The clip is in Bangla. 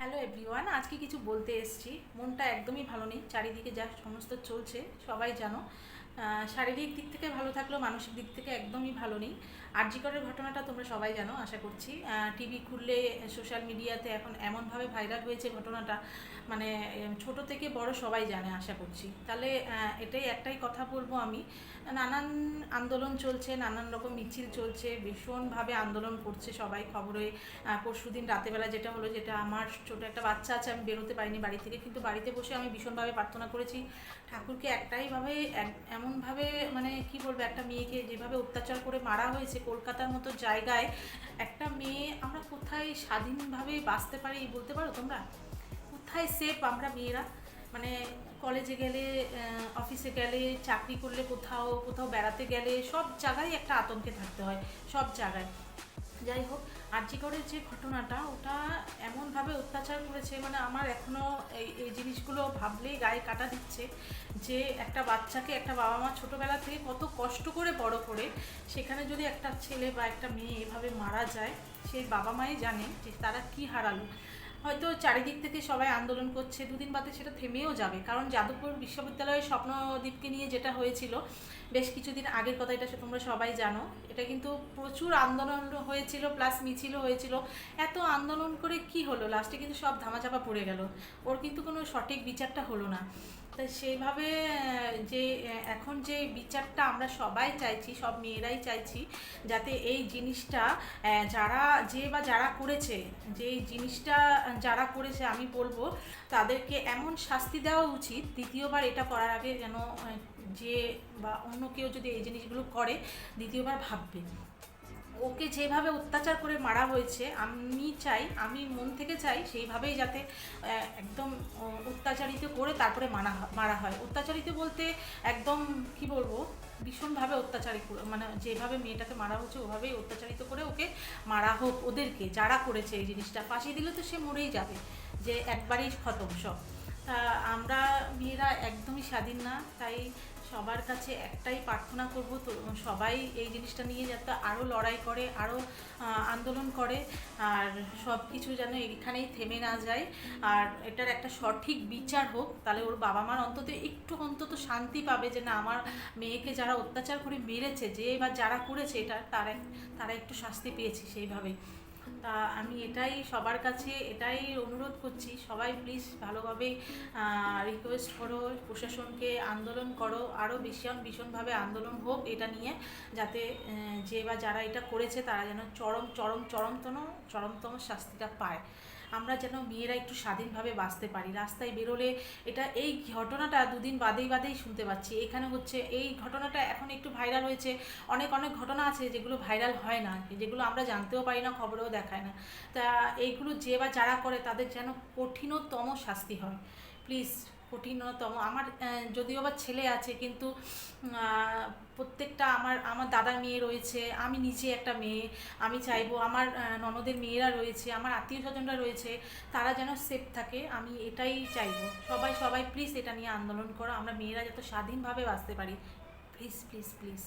হ্যালো এভরিওয়ান, আজকে কিছু বলতে এসেছি। মনটা একদমই ভালো নেই, চারিদিকে যা সমস্ত চলছে সবাই জানো। শারীরিক দিক থেকে ভালো থাকলেও মানসিক দিক থেকে একদমই ভালো নেই। আরজি করের ঘটনাটা তোমরা সবাই জানো আশা করছি। টিভি খুললে সোশ্যাল মিডিয়াতে এখন এমনভাবে ভাইরাল হয়েছে ঘটনাটা, মানে ছোট থেকে বড় সবাই জানে আশা করছি। তাহলে এটাই একটাই কথা বলবো আমি, নানান আন্দোলন চলছে, নানান রকম মিছিল চলছে, ভীষণভাবে আন্দোলন করছে সবাই। খবরে পরশুদিন রাতেবেলা যেটা হলো, যেটা আমার ছোটো একটা বাচ্চা আছে, আমি বেরোতে পারিনি বাড়ি থেকে, কিন্তু বাড়িতে বসে আমি ভীষণভাবে প্রার্থনা করেছি ঠাকুরকে একটাইভাবে, এমনভাবে মানে কি বলবো, একটা মেয়েকে যেভাবে অত্যাচার করে মারা হয়েছে কলকাতার মতো জায়গায়, একটা মেয়ে, আমরা কোথায় স্বাধীনভাবে বাঁচতে পারি বলতে পারো তোমরা? কোথায় সেফ আমরা মেয়েরা? মানে কলেজে গেলে, অফিসে গেলে, চাকরি করলে, কোথাও কোথাও বেড়াতে গেলে, সব জায়গায় একটা আতঙ্কে থাকতে হয়, সব জায়গায়। যাই হোক, আরজিকরের যে ঘটনাটা, ওটা এমনভাবে অত্যাচার করেছে, মানে আমার এখনও এই এই জিনিসগুলো ভাবলেই গায়ে কাটা দিচ্ছে, যে একটা বাচ্চাকে একটা বাবা মা ছোটোবেলা থেকে কত কষ্ট করে বড় করে, সেখানে যদি একটা ছেলে বা একটা মেয়ে এভাবে মারা যায়, সেই বাবা মাই জানে যে তারা কি হারালো। হয়তো চারিদিক থেকে সবাই আন্দোলন করছে, দুদিন বাদে সেটা থেমেও যাবে, কারণ যাদবপুর বিশ্ববিদ্যালয়ের স্বপ্নদ্বীপকে নিয়ে যেটা হয়েছিল বেশ কিছুদিন আগের কথা, এটা তোমরা সবাই জানো। এটা কিন্তু প্রচুর আন্দোলন হয়েছিল, প্লাস মিছিলও হয়েছিল। এত আন্দোলন করে কি হলো? লাস্টে কিন্তু সব ধামাচাপা পড়ে গেল, ওর কিন্তু কোনো সঠিক বিচারটা হলো না। তাই সেইভাবে যে এখন যে বিচারটা আমরা সবাই চাইছি, সব মেয়েরাই চাইছি, যাতে এই জিনিসটা যারা বা যারা করেছে, যে এই জিনিসটা যারা করেছে, আমি বলবো তাদেরকে এমন শাস্তি দেওয়া উচিত, দ্বিতীয়বার এটা করার আগে যেন যে বা অন্য কেউ যদি এই জিনিসগুলো করে, দ্বিতীয়বার ভাববে। ওকে যেভাবে অত্যাচার করে মারা হয়েছে, আমি চাই, আমি মন থেকে চাই সেইভাবেই যাতে একদম অত্যাচারিত করে তারপরে মারা হয়। অত্যাচারিত বলতে একদম কি বলবো, ভীষণভাবে অত্যাচারিত, মানে যেভাবে মেয়েটাকে মারা হচ্ছে ওভাবেই অত্যাচারিত করে ওকে মারা হোক। ওদেরকে যারা করেছে এই জিনিসটা ফাঁসি দিলে তো সে মরেই যাবে, যে একবারেই খতম সব। তা আমরা মেয়েরা একদমই স্বাধীন না, তাই সবার কাছে একটাই প্রার্থনা করব, তো সবাই এই জিনিসটা নিয়ে যাতে আরও লড়াই করে, আরও আন্দোলন করে, আর সব কিছু যেন এখানেই থেমে না যায়, আর এটার একটা সঠিক বিচার হোক। তাহলে ওর বাবা মার অন্তত একটু অন্তত শান্তি পাবে, যে না, আমার মেয়েকে যারা অত্যাচার করে মেরেছে, যে বা যারা করেছে এটা, তারা একটু শাস্তি পেয়েছে সেইভাবেই। তা আমি এটাই সবার কাছে এটাই অনুরোধ করছি, সবাই প্লিজ ভালোভাবে রিকোয়েস্ট করো প্রশাসনকে, আন্দোলন করো, আরও ভীষণভাবে আন্দোলন হোক এটা নিয়ে, যাতে যে বা যারা এটা করেছে তারা যেন চরমতম শাস্তিটা পায়। আমরা যেন মেয়েরা একটু স্বাধীনভাবে বাঁচতে পারি। রাস্তায় বেরোলে, এটা এই ঘটনাটা দুদিন বাদেই শুনতে পাচ্ছি এখানে হচ্ছে, এই ঘটনাটা এখন একটু ভাইরাল হয়েছে। অনেক অনেক ঘটনা আছে যেগুলো ভাইরাল হয় না, যেগুলো আমরা জানতেও পারি না, খবরেও দেখায় না। তা এইগুলো যে বা যারা করে তাদের যেন কঠিনতম শাস্তি হয়, প্লিজ। কঠিনতম। আমার যদিও বা ছেলে আছে, কিন্তু প্রত্যেকটা আমার দাদার মেয়ে রয়েছে, আমি নিজে একটা মেয়ে, আমি চাইবো আমার ননদের মেয়েরা রয়েছে, আমার আত্মীয় স্বজনরা রয়েছে, তারা যেন সেফ থাকে, আমি এটাই চাইবো। সবাই প্লিজ এটা নিয়ে আন্দোলন করো, আমরা মেয়েরা যত স্বাধীনভাবে বাঁচতে পারি, প্লিজ প্লিজ প্লিজ।